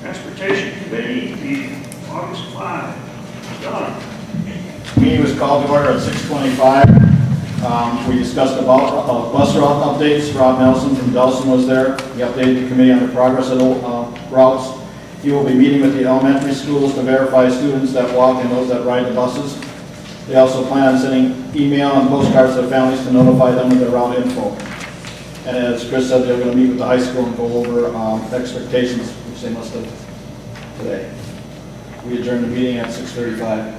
Transportation Committee meeting, August 5. Done. Meeting was called to order at 6:25. We discussed about bus route updates. Rob Nelson from Dawson was there. He updated the committee on the progress of the routes. He will be meeting with the elementary schools to verify students that walk and those that ride the buses. They also plan on sending email and postcards to families to notify them of their route info. And as Chris said, they're going to meet with the high school and go over expectations, which they must have today. We adjourn the meeting at 6:35.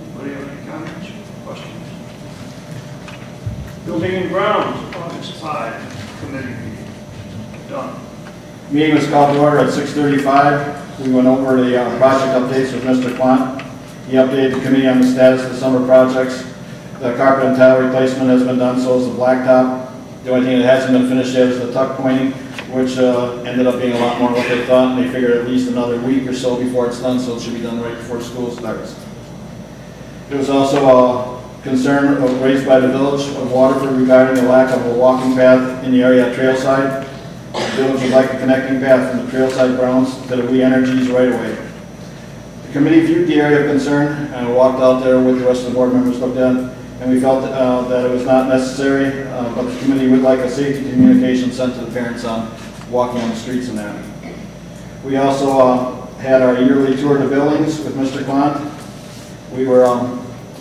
Anybody have any comments, questions? Building and Grounds, August 5, committee meeting. Done. Meeting was called to order at 6:35. We went over the project updates with Mr. Quant. He updated the committee on the status of the summer projects. The carpet and tile replacement has been done, so is the blacktop. The only thing that hasn't been finished yet is the tuck pointing, which ended up being a lot more than what they thought. And they figured at least another week or so before it's done, so it should be done right before school starts. There was also a concern raised by the village of Waterford regarding the lack of a walking path in the area at Trailside. The village would like a connecting path from the Trailside grounds to the We Energies right away. The committee viewed the area of concern and walked out there with the rest of the board members, looked at it, and we felt that it was not necessary, but the committee would like a safety communication sent to the parents on walking on the streets and that. We also had our yearly tour of the buildings with Mr. Quant. We were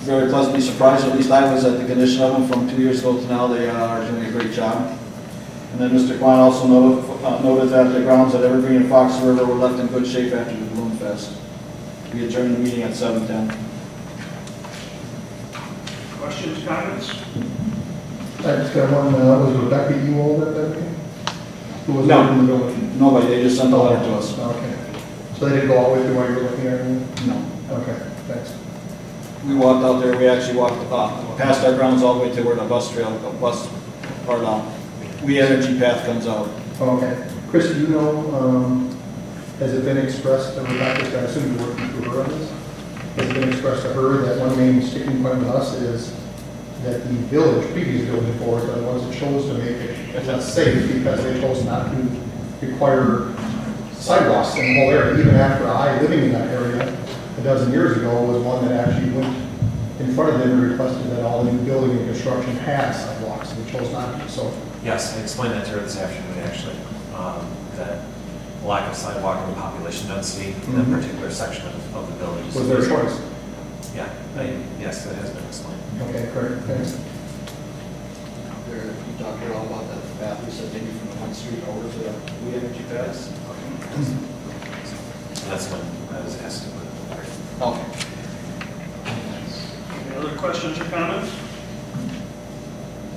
very pleasantly surprised, at least I was, at the condition of them from 2 years ago to now. They are doing a great job. And then Mr. Quant also noted that the grounds at Evergreen and Fox River were left in good shape after the Balloon Fest. We adjourned the meeting at 7:10. Questions, comments? I just got one, was Rebecca Ewald at that meeting? Who was No. in the building? Nobody, they just sent a letter to us. Okay. So they didn't go all the way through while you were looking at it? No. Okay, thanks. We walked out there, we actually walked past our grounds all the way to where the bus trail, or the We Energy path comes out. Okay. Chris, do you know, has it been expressed to Rebecca, I assume you're working through her on this? Has it been expressed to her that one main sticking point with us is that the village, previous building boards, are the ones that chose to make it less safe because they chose not to require sidewalks in the whole area. Even after I, living in that area a dozen years ago, was one that actually went in front of them and requested that all the new building and construction had sidewalks, and they chose not to. So, yes, I explained that to her this afternoon, actually, that lack of sidewalk and population density in that particular section of the village. was there a choice? Yeah, yes, that has been explained. Okay, great, thanks. There, you talked all about that path, you said maybe from the 1st Street over to the We Energy paths. So that's when I was asked to put it in the letter. Okay. Any other questions or comments?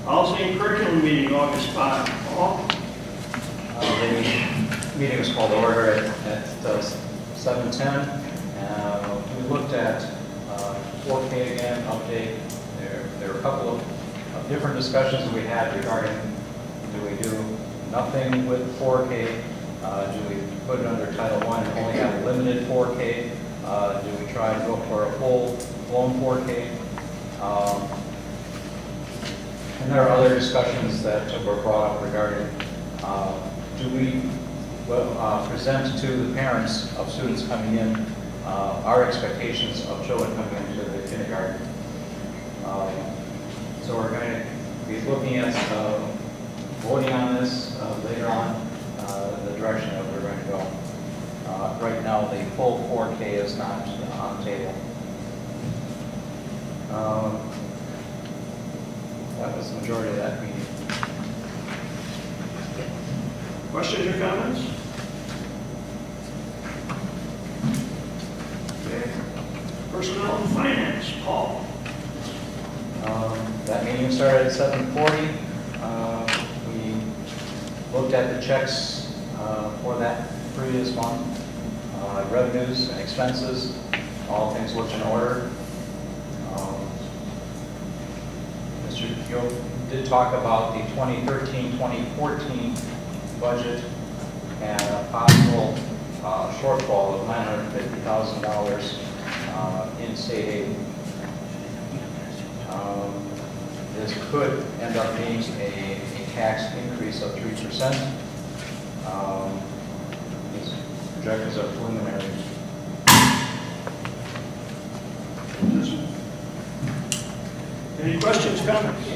Policy and curriculum meeting, August 5. Paul? The meeting was called to order at 7:10. We looked at 4K again, update. There were a couple of different discussions that we had regarding, do we do nothing with 4K? Do we put it under Title I and only have a limited 4K? Do we try to go for a full-blown 4K? And there are other discussions that were brought up regarding, do we present to the parents of students coming in our expectations of children coming into the kindergarten. So we're going to be looking at voting on this later on, the direction that we're going to go. Right now, the full 4K is not on the table. That was the majority of that meeting. Questions or comments? Okay. Personnel and Finance, Paul. That meeting started at 7:40. We looked at the checks for that previous month, revenues and expenses, all things looked in order. Mr. Yo did talk about the 2013-2014 budget and a possible shortfall of $950,000 in state aid. This could end up being a tax increase of 3%. These projections are preliminary. Any questions, comments?